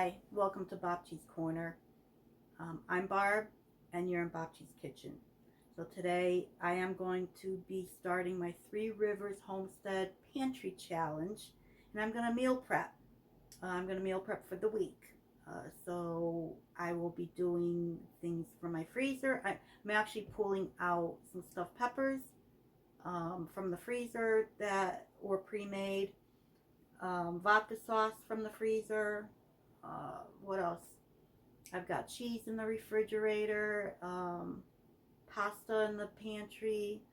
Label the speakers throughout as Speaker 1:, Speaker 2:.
Speaker 1: Hi, welcome to Bobchi's Corner. I'm Barb and you're in Bobchi's Kitchen. So today I am going to be starting my Three Rivers Homestead Pantry Challenge, and I'm going to meal prep. I'm going to meal prep for the week. So I will be doing things from my freezer. I'm actually pulling out some stuffed peppers from the freezer that were pre-made. Vodka sauce from the freezer. What else? I've got cheese in the refrigerator, pasta in the pantry.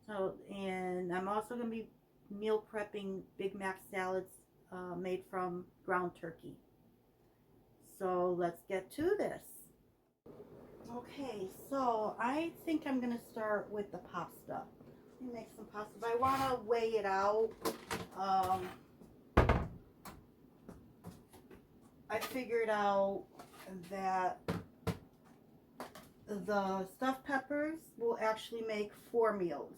Speaker 1: So, and I'm also going to be meal prepping Big Mac salads made from ground turkey. So let's get to this. Okay, so I think I'm going to start with the pasta. Let me make some pasta, but I want to weigh it out. I figured out that the stuffed peppers will actually make 4 meals.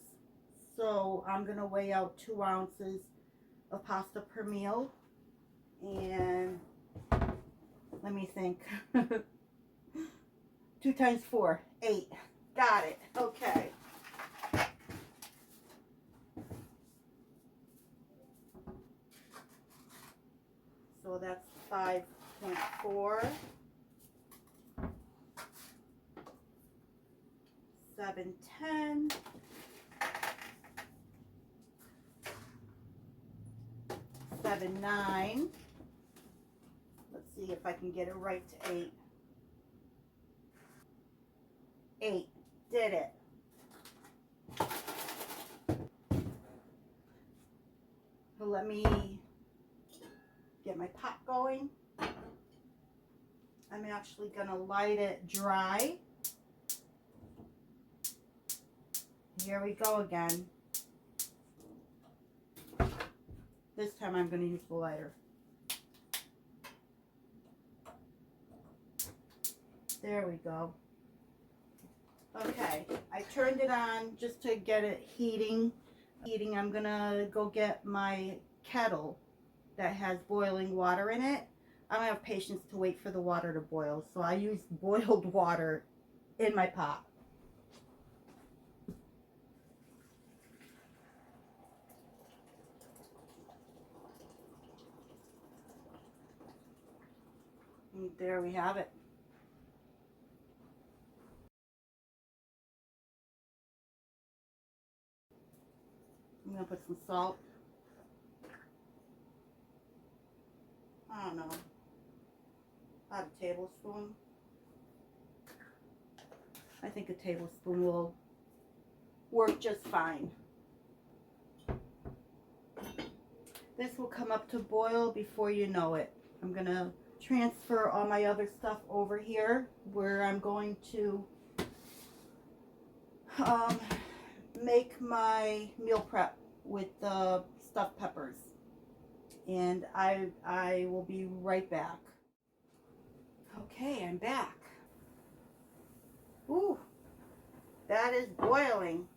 Speaker 1: So I'm going to weigh out 2 ounces of pasta per meal. And let me think. 2 times 4, 8. Got it. Okay. So that's 5.4. 710. 7.9. Let's see if I can get it right to 8. 8. Did it. So let me get my pot going. I'm actually going to light it dry. Here we go again. This time I'm going to use the lighter. There we go. Okay, I turned it on just to get it heating. I'm going to go get my kettle that has boiling water in it. I don't have patience to wait for the water to boil, so I use boiled water in my pot. And there we have it. I'm going to put some salt. I don't know, about a tablespoon. I think a tablespoon will work just fine. This will come up to boil before you know it. I'm going to transfer all my other stuff over here where I'm going to make my meal prep with the stuffed peppers. And I will be right back. Okay, I'm back. Ooh, that is boiling.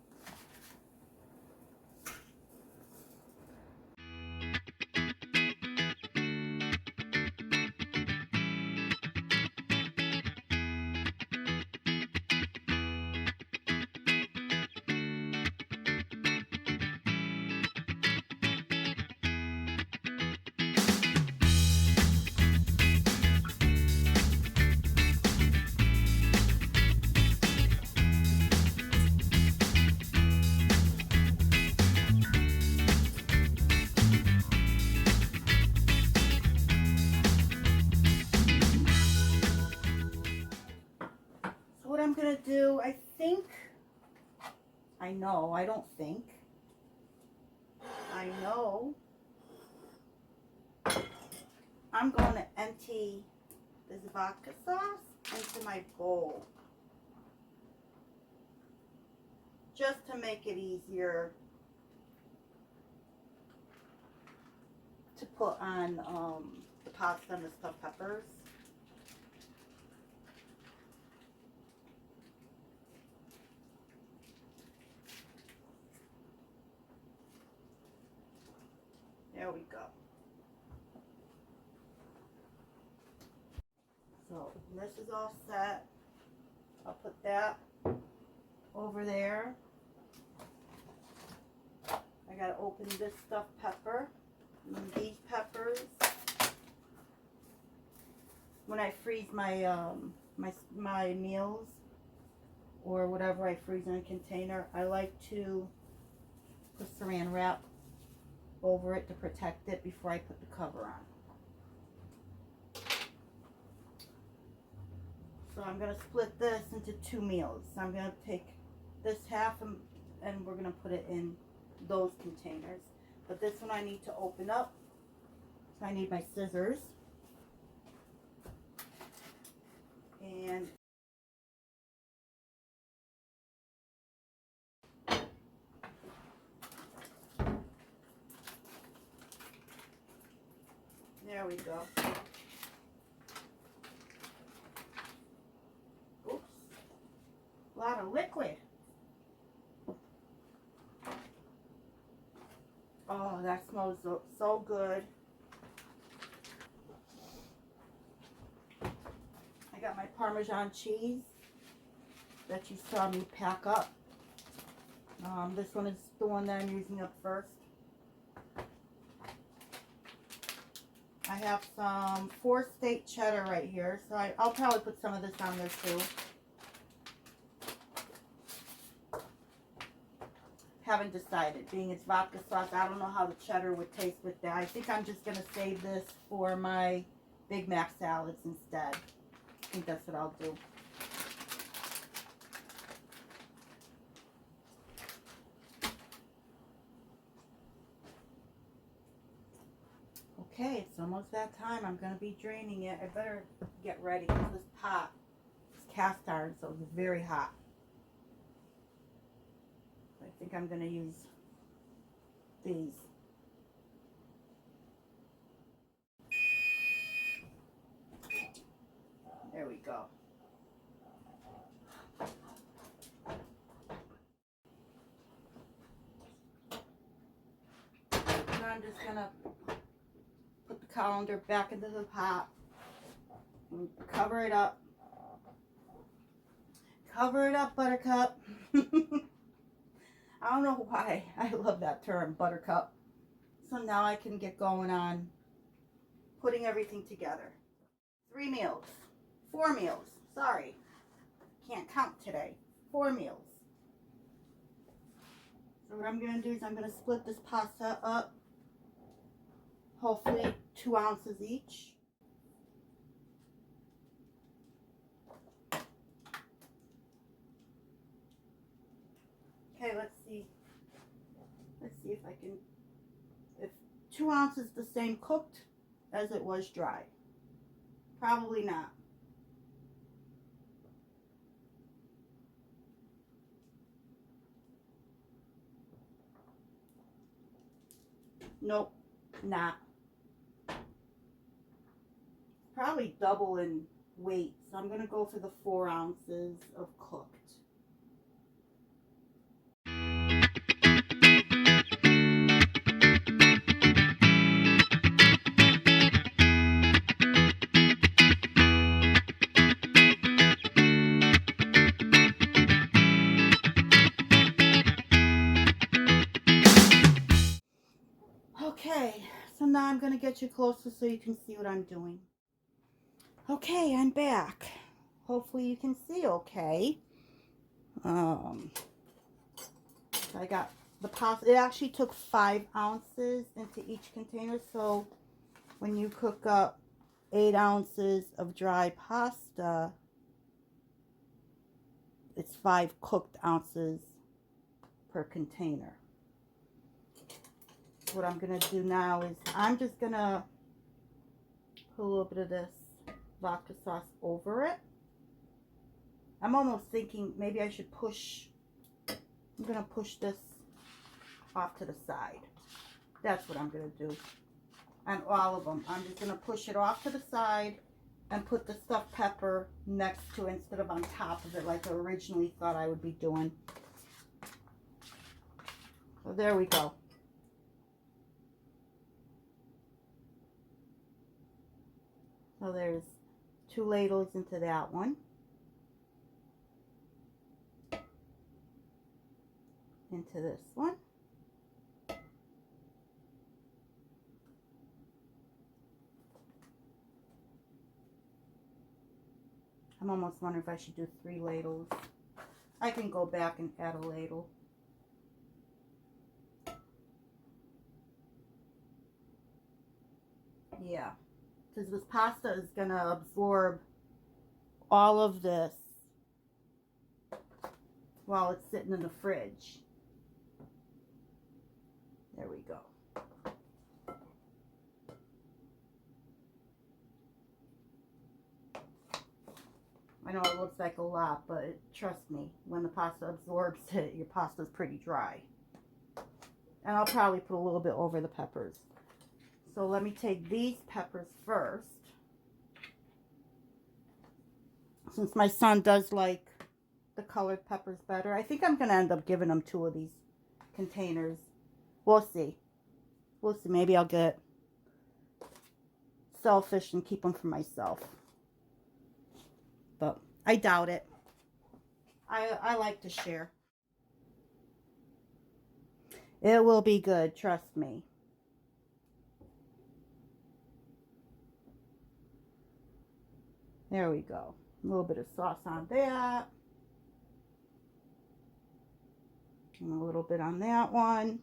Speaker 1: What I'm gonna do, I know, I don't think, I know, I'm going to empty this vodka sauce into my bowl, just to make it easier to put on the pasta and the stuffed peppers. There we go. So this is all set. I'll put that over there. I gotta open this stuffed pepper and these peppers. When I freeze my my meals or whatever I freeze in a container, I like to put saran wrap over it to protect it before I put the cover on. So I'm going to split this into 2 meals. I'm going to take this half and we're going to put it in those containers. But this one I need to open up. So I need my scissors. And there we go. Oops. A lot of liquid. Oh, that smells so good. I got my Parmesan cheese that you saw me pack up. This one is the one that I'm using up first. I have some 4-state cheddar right here, so I'll probably put some of this on there too. Haven't decided. Being it's vodka sauce, I don't know how the cheddar would taste with that. I think I'm just going to save this for my Big Mac salads instead. I think that's what I'll do. Okay, it's almost that time. I'm going to be draining it. I better get ready because this pot is cast iron, so it's very hot. I think I'm going to use these. There we go. And I'm just going to put the colander back into the pot and cover it up. Cover it up, Buttercup. I don't know why I love that term, Buttercup. So now I can get going on putting everything together. 3 meals. 4 meals. Sorry. Can't count today. 4 meals. So what I'm going to do is I'm going to split this pasta up. Hopefully 2 ounces each. Okay, let's see. Let's see if I can, if 2 ounces the same cooked as it was dry. Probably not. Nope, not. Probably double in weight, so I'm going to go for the 4 ounces of cooked. Okay, so now I'm going to get you closer so you can see what I'm doing. Okay, I'm back. Hopefully you can see okay. I got the pasta. It actually took 5 ounces into each container, so when you cook up 8 ounces of dry pasta, it's 5 cooked ounces per container. What I'm going to do now is I'm just going to put a little bit of this vodka sauce over it. I'm almost thinking maybe I should push, I'm going to push this off to the side. That's what I'm going to do. On all of them. I'm just going to push it off to the side and put the stuffed pepper next to it instead of on top of it like I originally thought I would be doing. So there we go. So there's 2 ladles into that one. Into this one. I'm almost wondering if I should do 3 ladles. I can go back and add a ladle. Yeah, because this pasta is going to absorb all of this while it's sitting in the fridge. There we go. I know it looks like a lot, but trust me, when the pasta absorbs it, your pasta's pretty dry. And I'll probably put a little bit over the peppers. So let me take these peppers first. Since my son does like the colored peppers better, I think I'm going to end up giving him 2 of these containers. We'll see. We'll see. Maybe I'll get selfish and keep them for myself. But I doubt it. I like to share. It will be good, trust me. There we go. A little bit of sauce on that. And a little bit on that one.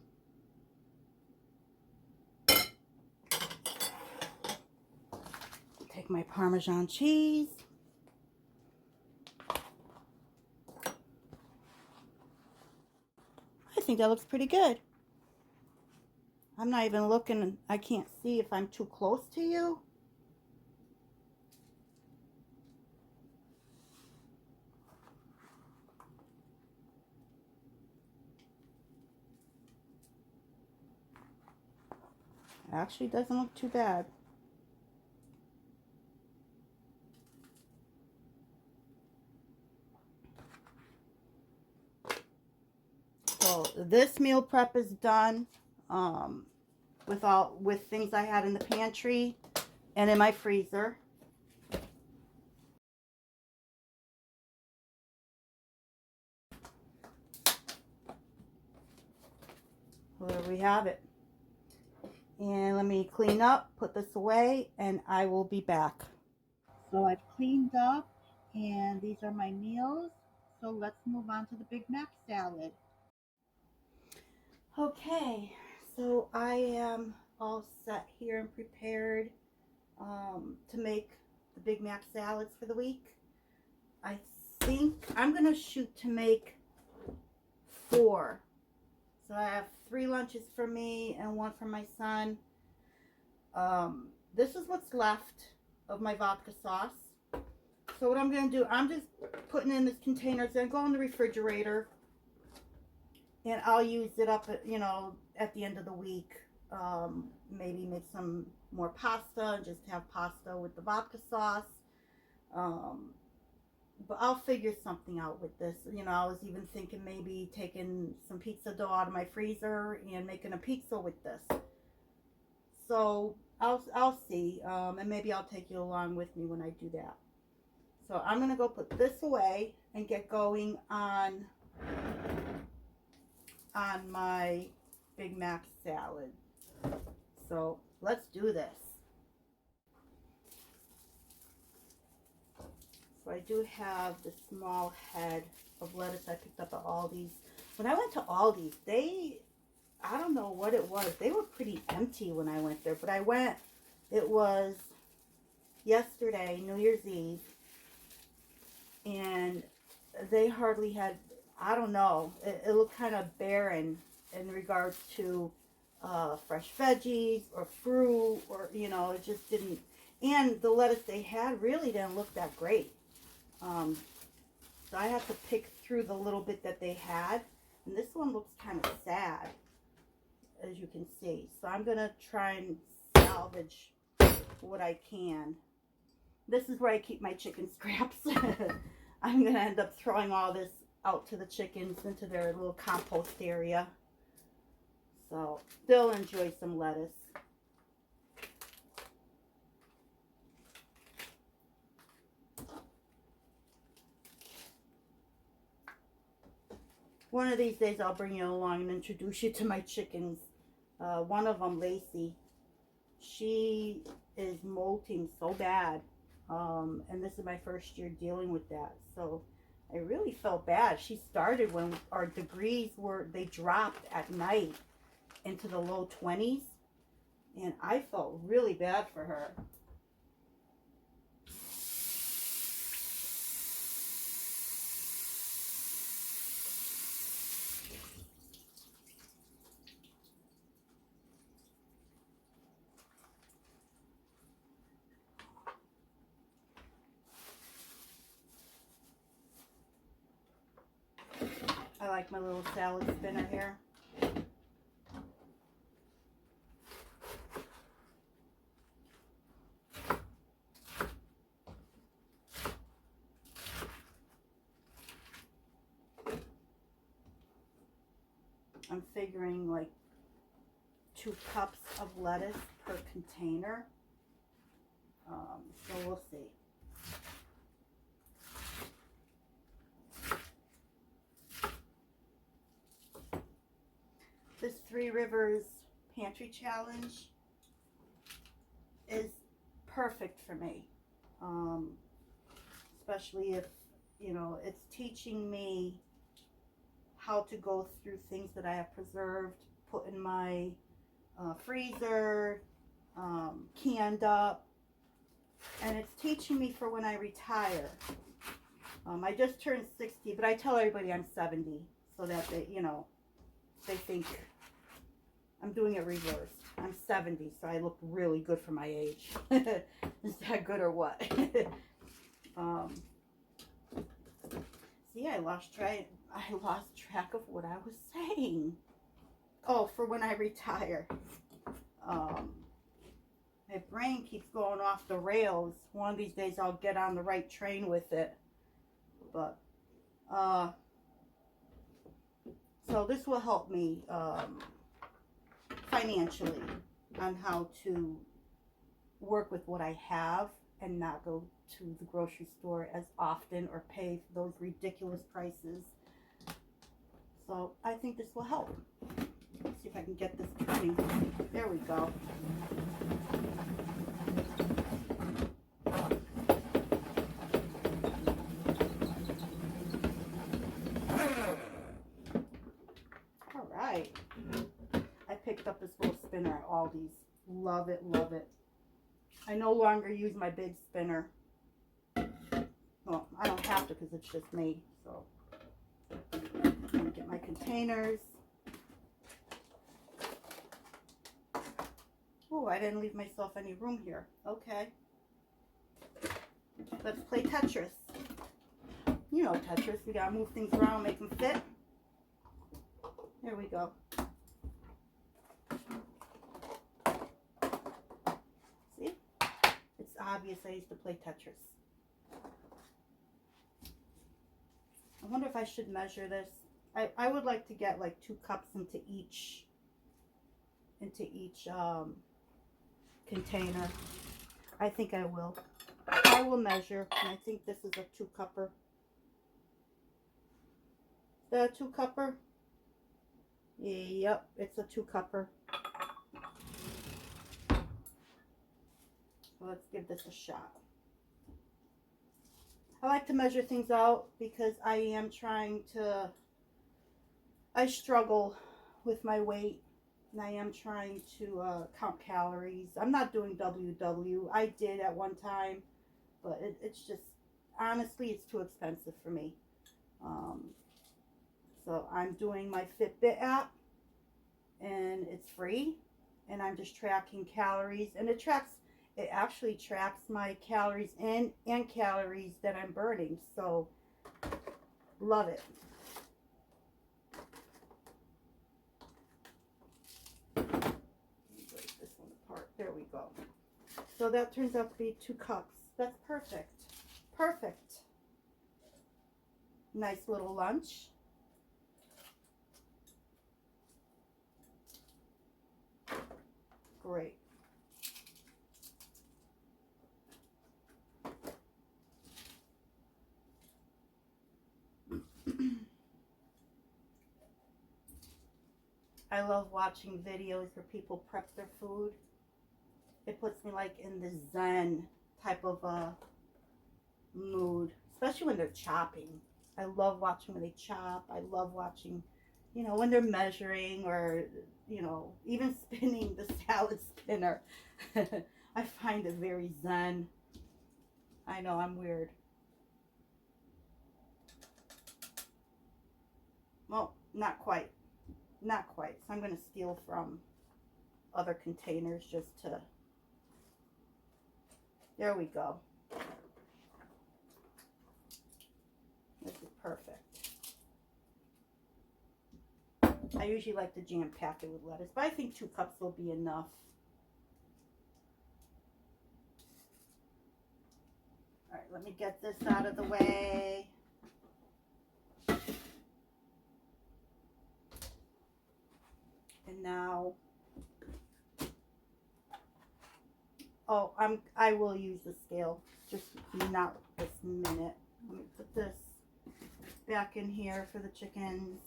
Speaker 1: Take my Parmesan cheese. I think that looks pretty good. I'm not even looking. I can't see if I'm too close to you. Actually, doesn't look too bad. So this meal prep is done with things I had in the pantry and in my freezer. Well, there we have it. And let me clean up, put this away, and I will be back. So I've cleaned up, and these are my meals. So let's move on to the Big Mac salad. Okay, so I am all set here and prepared to make the Big Mac salads for the week. I think I'm going to shoot to make 4. So I have 3 lunches for me and 1 for my son. This is what's left of my vodka sauce. So what I'm going to do, I'm just putting in this container. It's going to go in the refrigerator. And I'll use it up, at the end of the week. Maybe make some more pasta and just have pasta with the vodka sauce. But I'll figure something out with this. I was even thinking maybe taking some pizza dough out of my freezer and making a pizza with this. So I'll see. And maybe I'll take you along with me when I do that. So I'm going to go put this away and get going on my Big Mac salad. So let's do this. So I do have the small head of lettuce I picked up at Aldi's. When I went to Aldi's, I don't know what it was. They were pretty empty when I went there. But I went, it was yesterday, New Year's Eve. And they hardly had, I don't know, it looked kind of barren in regards to fresh veggies or fruit, or, it just didn't. And the lettuce they had really didn't look that great. So I had to pick through the little bit that they had. And this one looks kind of sad, as you can see. So I'm going to try and salvage what I can. This is where I keep my chicken scraps. I'm going to end up throwing all this out to the chickens into their little compost area. So they'll enjoy some lettuce. One of these days I'll bring you along and introduce you to my chickens. One of them, Lacey, she is molting so bad. And this is my first year dealing with that. So I really felt bad. She started when our degrees they dropped at night into the low 20s. And I felt really bad for her. I like my little salad spinner here. I'm figuring like 2 cups of lettuce per container. So we'll see. This 3 Rivers Pantry Challenge is perfect for me. Especially if, you know, it's teaching me how to go through things that I have preserved, put in my freezer, canned up, and it's teaching me for when I retire. I just turned 60, but I tell everybody I'm 70 so that they, you know, they think I'm doing it reversed. I'm 70, so I look really good for my age. Is that good or what? See, I lost track of what I was saying. Oh, for when I retire. My brain keeps going off the rails. One of these days I'll get on the right train with it. But, so this will help me financially on how to work with what I have and not go to the grocery store as often or pay those ridiculous prices. So I think this will help. Let's see if I can get this turning. There we go. All right. I picked up this little spinner at Aldi's. Love it, love it. I no longer use my big spinner. Well, I don't have to because it's just me. So I'm going to get my containers. Oh, I didn't leave myself any room here. Okay. Let's play Tetris. You know Tetris. We got to move things around, make them fit. There we go. See? It's obvious I used to play Tetris. I wonder if I should measure this. I would like to get like 2 cups into each container. I think I will. I will measure, and I think this is a 2-cupper. Is that a 2-cupper? Yep, it's a 2-cupper. So let's give this a shot. I like to measure things out because I am trying to, I struggle with my weight, and I am trying to count calories. I'm not doing WW. I did at one time, but it's just, honestly, it's too expensive for me. So I'm doing my Fitbit app, and it's free, and I'm just tracking calories, and it actually tracks my calories in and calories that I'm burning. So love it. Let me break this one apart. There we go. So that turns out to be 2 cups. That's perfect. Perfect. Nice little lunch. Great. I love watching videos where people prep their food. It puts me like in the Zen type of mood, especially when they're chopping. I love watching when they chop. I love watching, you know, when they're measuring or, you know, even spinning the salad spinner. I find it very zen. I know, I'm weird. Well, not quite. Not quite. So I'm going to steal from other containers just to... There we go. This is perfect. I usually like to jam pack it with lettuce, but I think 2 cups will be enough. All right, let me get this out of the way. And now, oh, I will use the scale, just not this minute. Let me put this back in here for the chickens.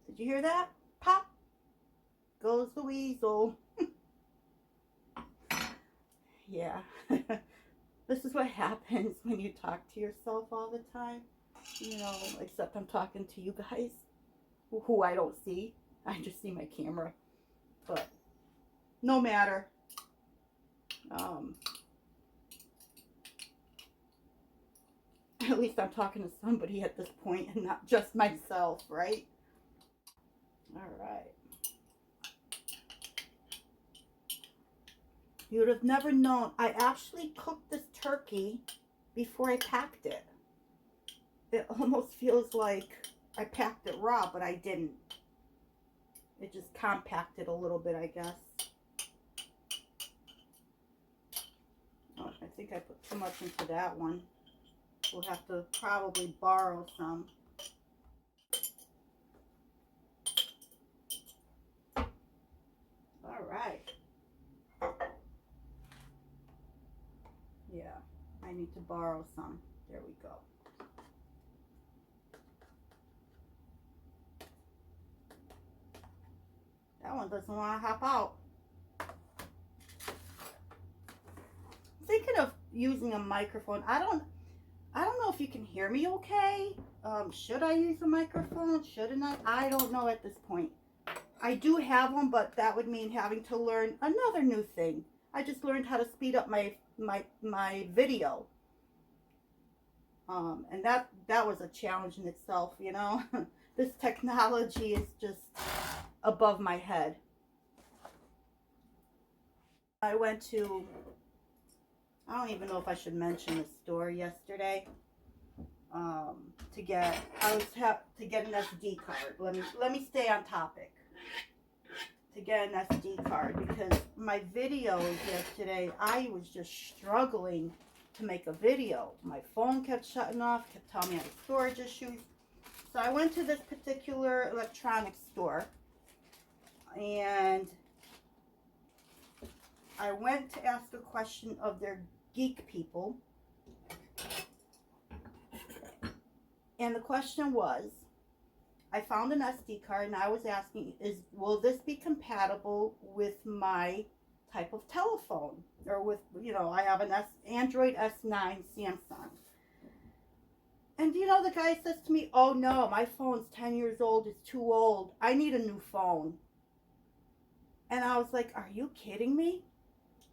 Speaker 1: Did you hear that? Pop! Goes the weasel. Yeah. This is what happens when you talk to yourself all the time. You know, except I'm talking to you guys, who I don't see. I just see my camera. But no matter. At least I'm talking to somebody at this point and not just myself, right? All right. You would have never known. I actually cooked this turkey before I packed it. It almost feels like I packed it raw, but I didn't. It just compacted a little bit, I guess. Oh, I think I put too much into that one. We'll have to probably borrow some. All right. Yeah, I need to borrow some. There we go. That one doesn't want to hop out. I'm thinking of using a microphone. I don't know if you can hear me okay. Should I use a microphone? Shouldn't I? I don't know at this point. I do have one, but that would mean having to learn another new thing. I just learned how to speed up my video. And that was a challenge in itself, you know. This technology is just above my head. I went to, I don't even know if I should mention the store yesterday. To get an SD card. Let me stay on topic. To get an SD card, because my videos yesterday, I was just struggling to make a video. My phone kept shutting off, kept telling me I had storage issues. So I went to this particular electronics store, and I went to ask a question of their geek people. And the question was, I found an SD card and I was asking, will this be compatible with my type of telephone? Or with, you know, I have an Android S9 Samsung. And you know, the guy says to me, oh no, my phone's 10 years old, it's too old. I need a new phone. And I was like, are you kidding me?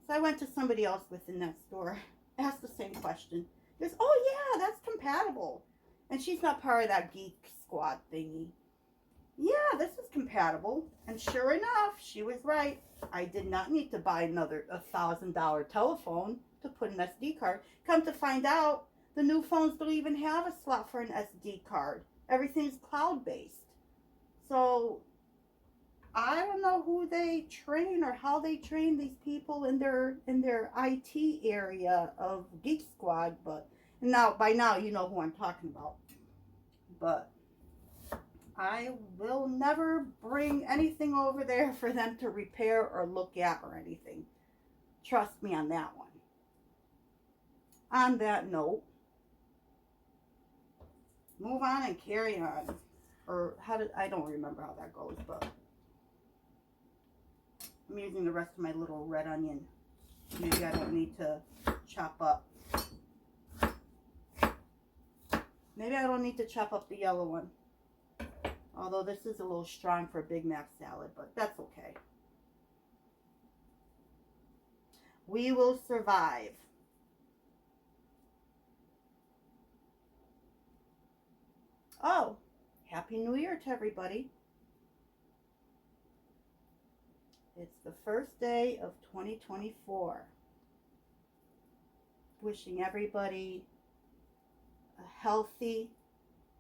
Speaker 1: So I went to somebody else within that store, asked the same question. He goes, oh yeah, that's compatible. And she's not part of that geek squad thingy. Yeah, this is compatible. And sure enough, she was right. I did not need to buy another $1,000 telephone to put an SD card. Come to find out, the new phones don't even have a slot for an SD card. Everything's cloud-based. So I don't know who they train or how they train these people in their IT area of Geek Squad, but by now you know who I'm talking about. But I will never bring anything over there for them to repair or look at or anything. Trust me on that one. on that note, move on and carry on. Or I don't remember how that goes, but I'm using the rest of my little red onion. Maybe I don't need to chop up. Maybe I don't need to chop up the yellow one. Although this is a little strong for a Big Mac salad, but that's okay. We will survive. Oh, Happy New Year to everybody. It's the first day of 2024. Wishing everybody a healthy,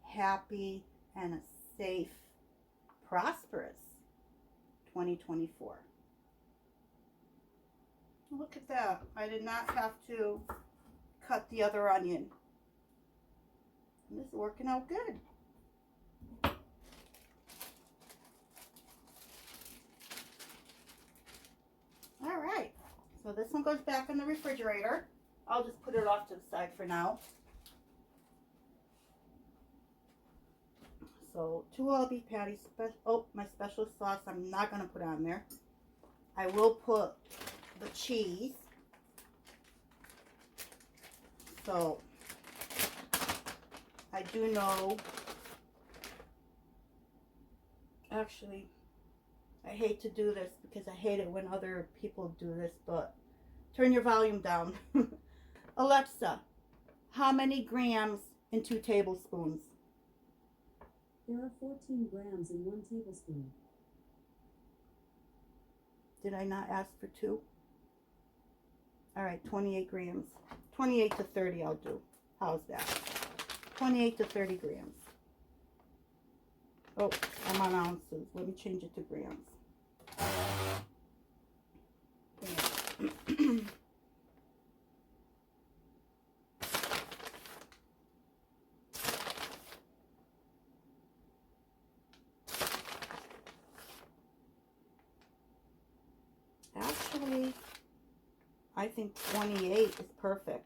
Speaker 1: happy, and a safe, prosperous 2024. Look at that. I did not have to cut the other onion. And this is working out good. All right. So this one goes back in the refrigerator. I'll just put it off to the side for now. So 2 all beef patties. My special sauce I'm not going to put on there. I will put the cheese. So I do know, actually, I hate to do this because I hate it when other people do this, but turn your volume down. Alexa, how many grams in 2 tablespoons?
Speaker 2: There are 14 grams in 1 tablespoon.
Speaker 1: Did I not ask for 2? All right, 28 grams. 28 to 30 I'll do. How's that? 28 to 30 grams. Oh, I'm on ounces. Let me change it to grams. Yeah. Actually, I think 28 is perfect.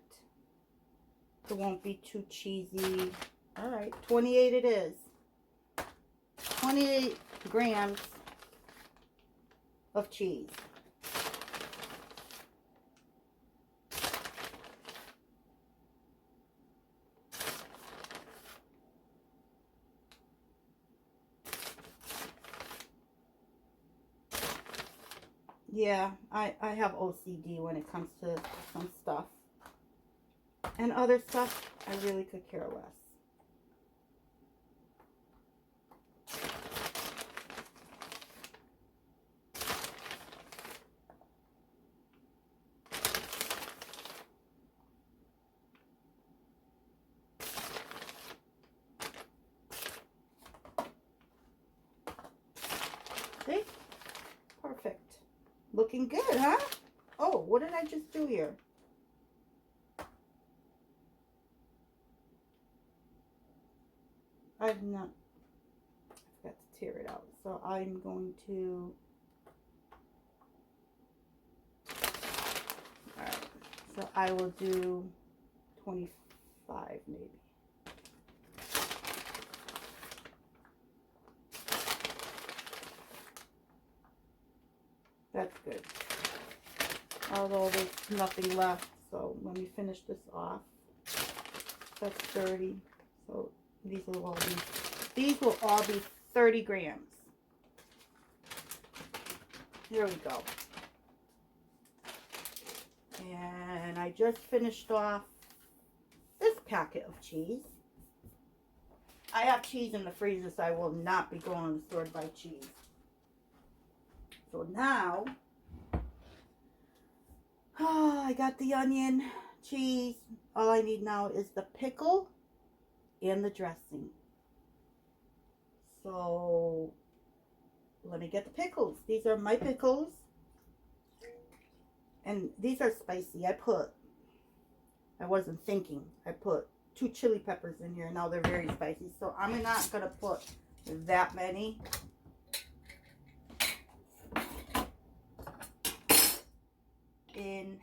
Speaker 1: It won't be too cheesy. All right, 28 it is. 28 grams of cheese. Yeah, I have OCD when it comes to some stuff. And other stuff, I really could care less. See? Perfect. Looking good, huh? Oh, what did I just do here? I forgot to tear it out. So I'm going to, all right, so I will do 25 maybe. That's good. Although there's nothing left, so let me finish this off. That's 30. So these will all be 30 grams. Here we go. And I just finished off this packet of cheese. I have cheese in the freezer, so I will not be going to the store to buy cheese. So now, I got the onion, cheese. All I need now is the pickle and the dressing. So let me get the pickles. These are my pickles. And these are spicy. I wasn't thinking. I put 2 chili peppers in here. Now they're very spicy. So I'm not going to put that many. In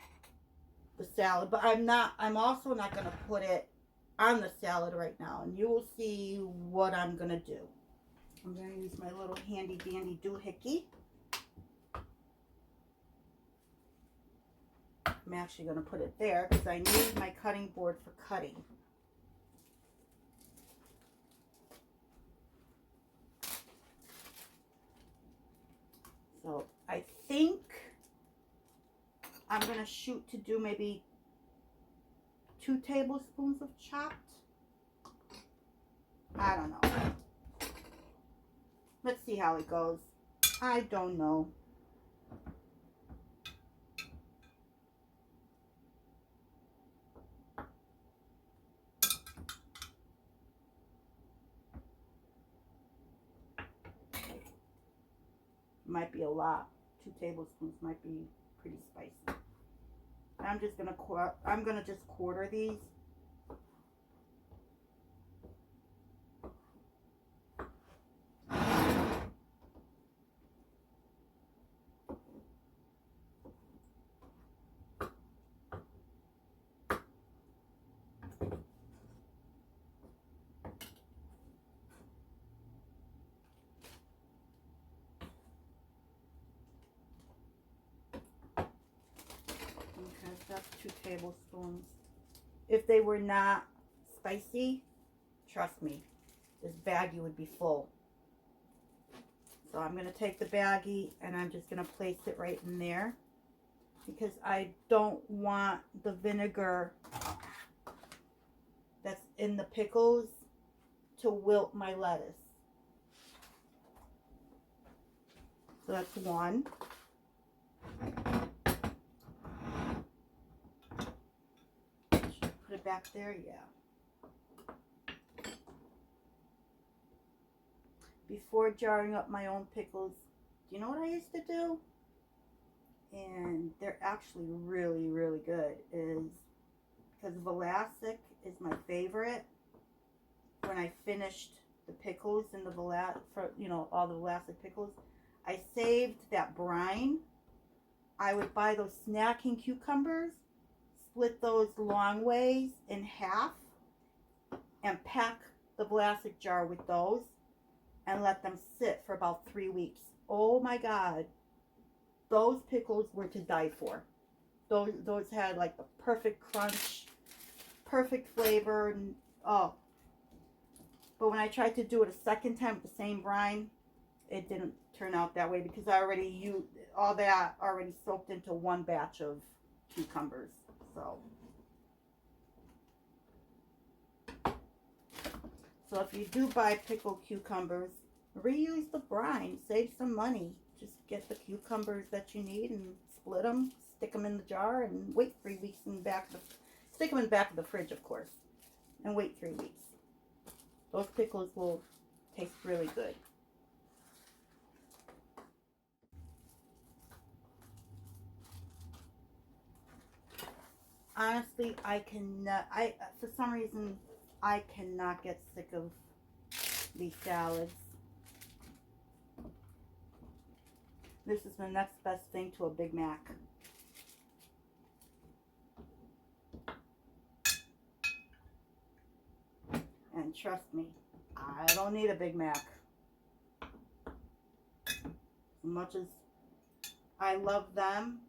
Speaker 1: the salad, but I'm also not going to put it on the salad right now, and you will see what I'm going to do. I'm going to use my little handy dandy doohickey. I'm actually going to put it there because I need my cutting board for cutting. So I think I'm going to shoot to do maybe 2 tablespoons of chopped. I don't know. Let's see how it goes. I don't know. Might be a lot. 2 tablespoons might be pretty spicy. I'm just gonna just quarter these. Okay, that's 2 tablespoons. If they were not spicy, trust me, this baggie would be full. So I'm going to take the baggie and I'm just going to place it right in there because I don't want the vinegar that's in the pickles to wilt my lettuce. So that's 1. Put it back there, yeah. Before jarring up my own pickles, do you know what I used to do? And they're actually really, really good. Is because Vlasic is my favorite. When I finished the pickles in the all the Vlasic pickles, I saved that brine. I would buy those snacking cucumbers, split those long ways in half, and pack the Vlasic jar with those, and let them sit for about 3 weeks. Oh my God, those pickles were to die for. Those had like the perfect crunch, perfect flavor, and oh. But when I tried to do it a second time with the same brine, it didn't turn out that way because I already used all that already soaked into one batch of cucumbers. So if you do buy pickled cucumbers, reuse the brine. Save some money. Just get the cucumbers that you need and split them, stick them in the jar, and wait 3 weeks in the back. Stick them in the back of the fridge, of course, and wait 3 weeks. Those pickles will taste really good. Honestly, for some reason, I cannot get sick of these salads. This is the next best thing to a Big Mac. And trust me, I don't need a Big Mac. As much as I love them,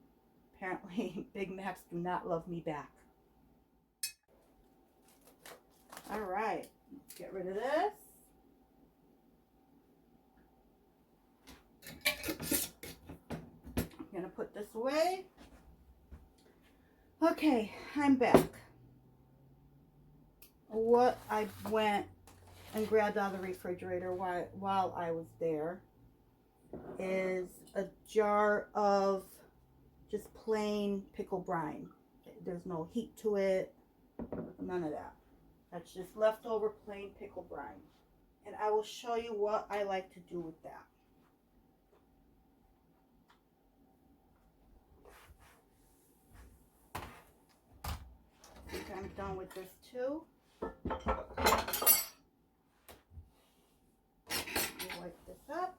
Speaker 1: apparently Big Macs do not love me back. All right, let's get rid of this. I'm gonna put this away. Okay, I'm back. What I went and grabbed out of the refrigerator while I was there is a jar of just plain pickle brine. There's no heat to it, none of that. That's just leftover plain pickle brine. And I will show you what I like to do with that. I think I'm done with this too. Wipe this up.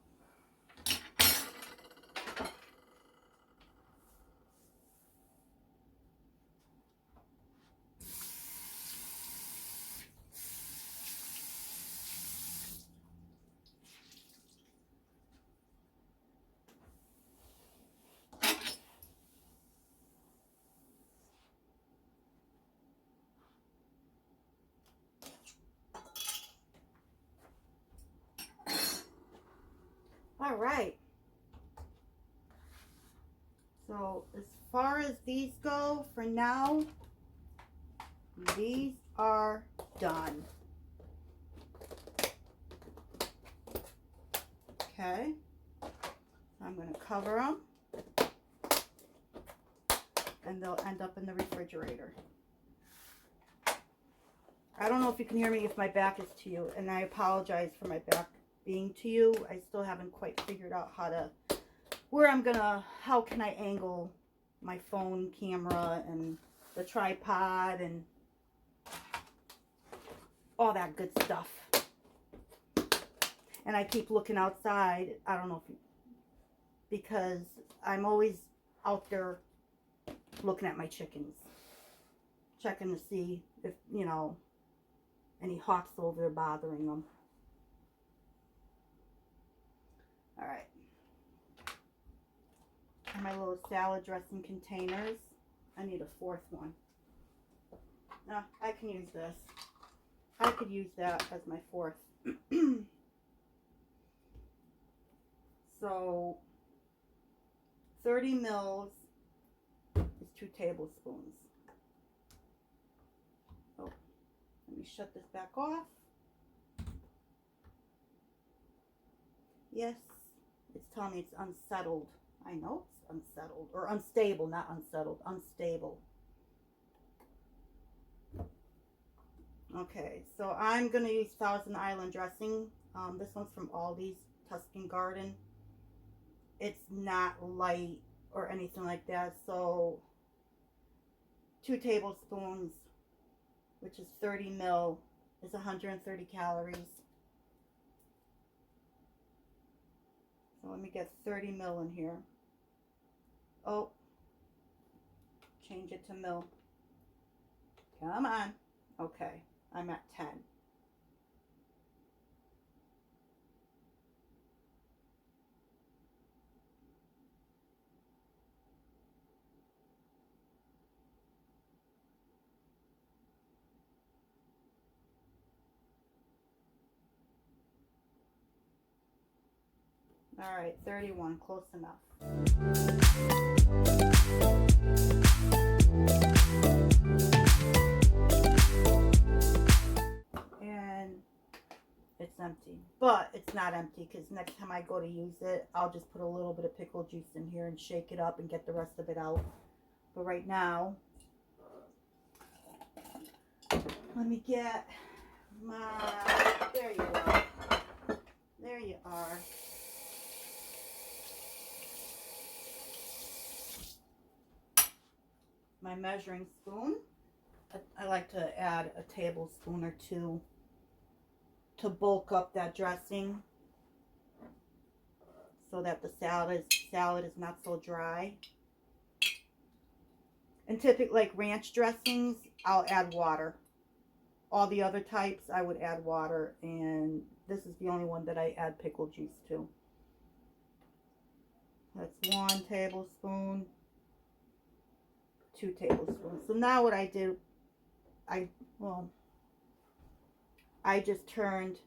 Speaker 1: All right. So as far as these go, for now, these are done. Okay. I'm going to cover them. And they'll end up in the refrigerator. I don't know if you can hear me if my back is to you, and I apologize for my back being to you. I still haven't quite figured out how can I angle my phone camera and the tripod and all that good stuff. And I keep looking outside. I don't know because I'm always out there looking at my chickens, checking to see if, any hawks over there bothering them. All right. And my little salad dressing containers. I need a fourth one. No, I can use this. I could use that as my fourth. So 30 mils is 2 tablespoons. Oh, let me shut this back off. Yes, it's telling me it's unsettled. I know it's unsettled, or unstable, not unsettled, unstable. Okay, so I'm going to use Thousand Island dressing. This one's from Aldi's Tuscan Garden. It's not light or anything like that, so 2 tablespoons, which is 30 mil, is 130 calories. So let me get 30 mil in here. Oh, change it to mil. Come on. Okay, I'm at 10. All right, 31, close enough. And it's empty, but it's not empty because next time I go to use it, I'll just put a little bit of pickle juice in here and shake it up and get the rest of it out. But right now, let me get there you are. There you are. My measuring spoon. I like to add a tablespoon or 2 to bulk up that dressing so that the salad is not so dry. And typically, like ranch dressings, I'll add water. All the other types, I would add water, and this is the only one that I add pickle juice to. That's 1 tablespoon. 2 tablespoons. So now what I do, I just turned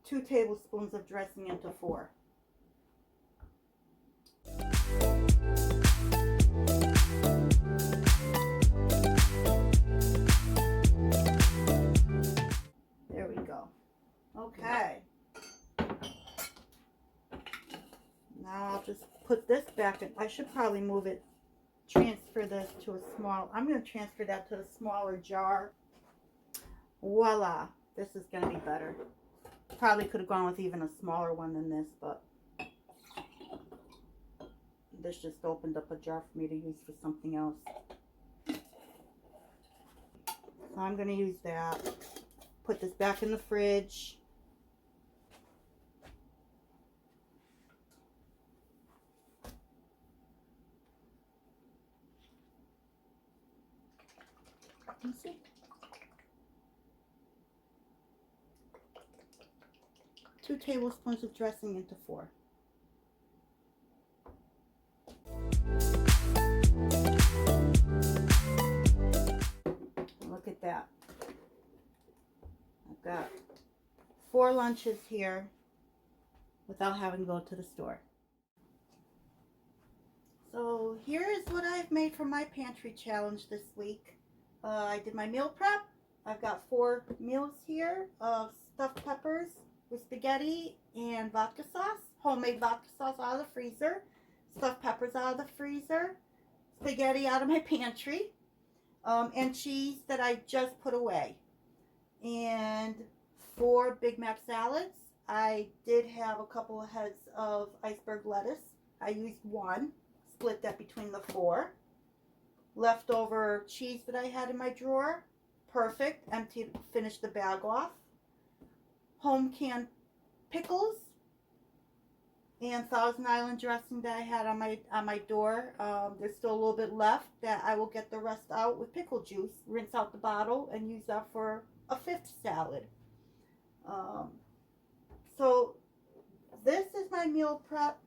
Speaker 1: 2 tablespoons of dressing into 4. There we go. Okay. Now I'll just put this back in. I should probably move it, transfer this to a small, I'm going to transfer that to a smaller jar. Voila. This is going to be better. Probably could have gone with even a smaller one than this, but this just opened up a jar for me to use for something else. So I'm going to use that. Put this back in the fridge. Let's see. 2 tablespoons of dressing into 4. Look at that. I've got 4 lunches here. without having to go to the store. So here is what I've made for my pantry challenge this week. I did my meal prep. I've got 4 meals here of stuffed peppers with spaghetti and vodka sauce. Homemade vodka sauce out of the freezer. Stuffed peppers out of the freezer. Spaghetti out of my pantry. And cheese that I just put away. And 4 Big Mac salads. I did have a couple of heads of iceberg lettuce. I used 1. Split that between the 4. Leftover cheese that I had in my drawer. Perfect. Emptied, finished the bag off. Home canned pickles and Thousand Island dressing that I had on my door. There's still a little bit left that I will get the rest out with pickle juice. Rinse out the bottle and use that for a 5th salad. So this is my meal prep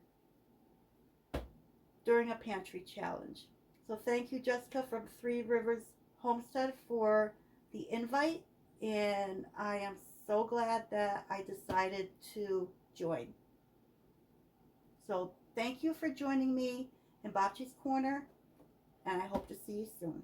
Speaker 1: during a pantry challenge. So thank you, Jessica from Three Rivers Homestead, for the invite, and I am so glad that I decided to join. So thank you for joining me in Bocce's Corner, and I hope to see you soon.